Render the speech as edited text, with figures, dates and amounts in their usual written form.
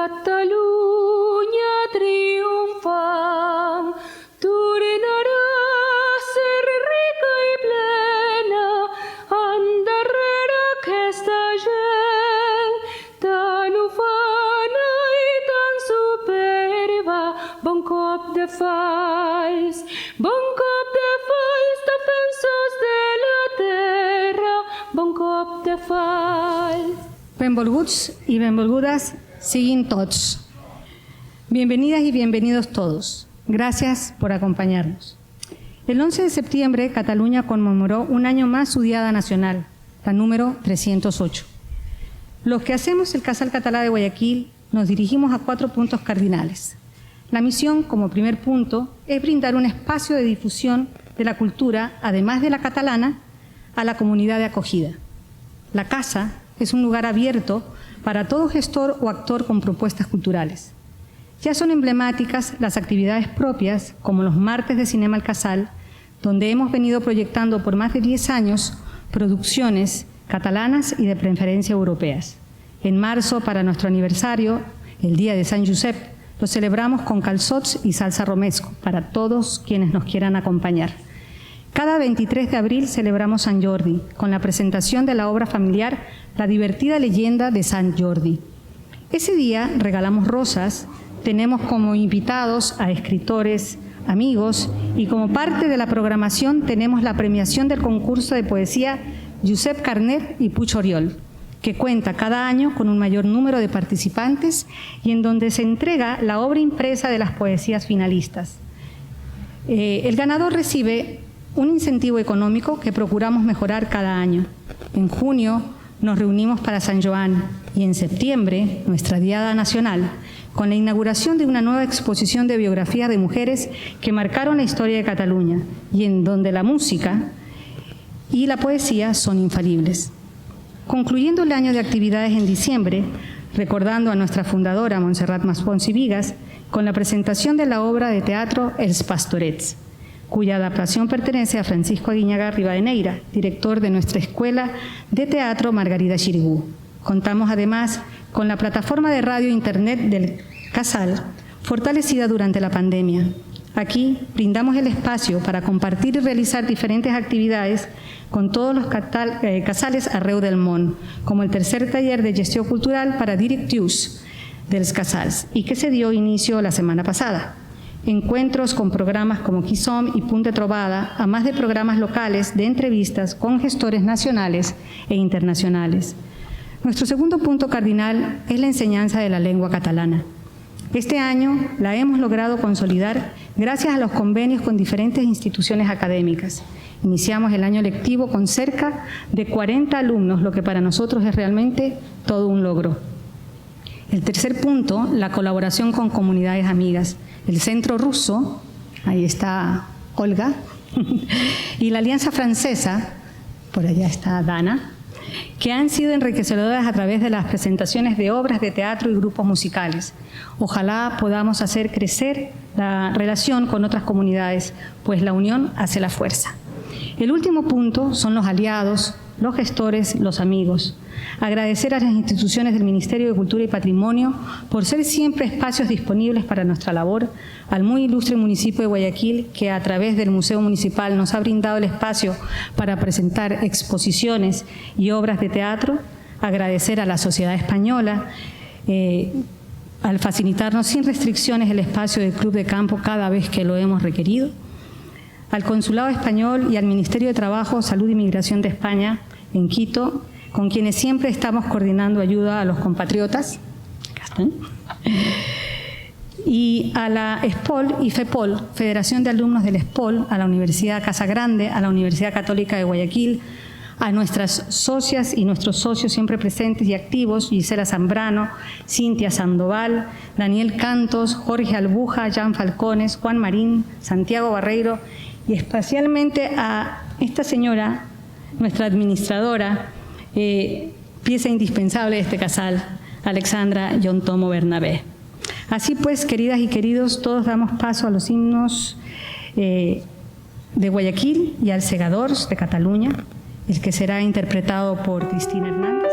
Catalunya triomfant, tornarà a ser rica i plena, endarrere aquesta gent tan ufana i tan superba. Bon cop de falç, defensors de la terra, bon cop de falç. Benvolguts y benvolgudas siguin tots. Bienvenidas y bienvenidos todos. Gracias por acompañarnos. El 11 de septiembre, Cataluña conmemoró un año más su Diada Nacional, la número 308. Los que hacemos el Casal Català de Guayaquil nos dirigimos a 4 puntos cardinales. La misión, como primer punto, es brindar un espacio de difusión de la cultura, además de la catalana, a la comunidad de acogida. La casa es un lugar abierto para todo gestor o actor con propuestas culturales. Ya son emblemáticas las actividades propias, como los martes de Cinema al Casal, donde hemos venido proyectando por más de 10 años producciones catalanas y de preferencia europeas. En marzo, para nuestro aniversario, el Día de Sant Josep, lo celebramos con calçots y salsa romesco, para todos quienes nos quieran acompañar. Cada 23 de abril celebramos Sant Jordi, con la presentación de la obra familiar La divertida leyenda de Sant Jordi. Ese día regalamos rosas, tenemos como invitados a escritores, amigos, y como parte de la programación tenemos la premiación del concurso de poesía Josep Carnet y Puig Oriol, que cuenta cada año con un mayor número de participantes y en donde se entrega la obra impresa de las poesías finalistas. El ganador recibe un incentivo económico que procuramos mejorar cada año. En junio nos reunimos para San Joan y en septiembre, nuestra Diada Nacional, con la inauguración de una nueva exposición de biografías de mujeres que marcaron la historia de Cataluña y en donde la música y la poesía son infalibles. Concluyendo el año de actividades en diciembre, recordando a nuestra fundadora, Montserrat Maspons i Vigas, con la presentación de la obra de teatro Els Pastorets, cuya adaptación pertenece a Francisco Aguiñaga Rivadeneira, director de nuestra Escuela de Teatro Margarida Xirigú. Contamos además con la plataforma de radio e internet del Casal, fortalecida durante la pandemia. Aquí brindamos el espacio para compartir y realizar diferentes actividades con todos los casales arreu del món, como el tercer taller de gestió cultural para directius dels casals y que se dio inicio la semana pasada. Encuentros con programas como Qui Som y Punt de Trobada, a más de programas locales de entrevistas con gestores nacionales e internacionales. Nuestro segundo punto cardinal es la enseñanza de la lengua catalana. Este año la hemos logrado consolidar gracias a los convenios con diferentes instituciones académicas. Iniciamos el año lectivo con cerca de 40 alumnos, lo que para nosotros es realmente todo un logro. El tercer punto, la colaboración con comunidades amigas. El Centro Ruso, ahí está Olga, y la Alianza Francesa, por allá está Dana, que han sido enriquecedoras a través de las presentaciones de obras de teatro y grupos musicales. Ojalá podamos hacer crecer la relación con otras comunidades, pues la unión hace la fuerza. El último punto son los aliados, los gestores, los amigos. Agradecer a las instituciones del Ministerio de Cultura y Patrimonio por ser siempre espacios disponibles para nuestra labor, al muy ilustre municipio de Guayaquil, que a través del Museo Municipal nos ha brindado el espacio para presentar exposiciones y obras de teatro. Agradecer a la sociedad española al facilitarnos sin restricciones el espacio del Club de Campo cada vez que lo hemos requerido. Al Consulado Español y al Ministerio de Trabajo, Salud y Migración de España en Quito, con quienes siempre estamos coordinando ayuda a los compatriotas. Acá están. Y a la ESPOL y FEPOL, Federación de Alumnos del ESPOL, a la Universidad Casa Grande, a la Universidad Católica de Guayaquil, a nuestras socias y nuestros socios siempre presentes y activos, Gisela Zambrano, Cintia Sandoval, Daniel Cantos, Jorge Albuja, Jan Falcones, Juan Marín, Santiago Barreiro, y especialmente a esta señora, nuestra administradora, pieza indispensable de este casal, Alexandra Yontomo Bernabé. Así pues, queridas y queridos, todos damos paso a los himnos de Guayaquil y al Segadors de Cataluña, el que será interpretado por Cristina Hernández.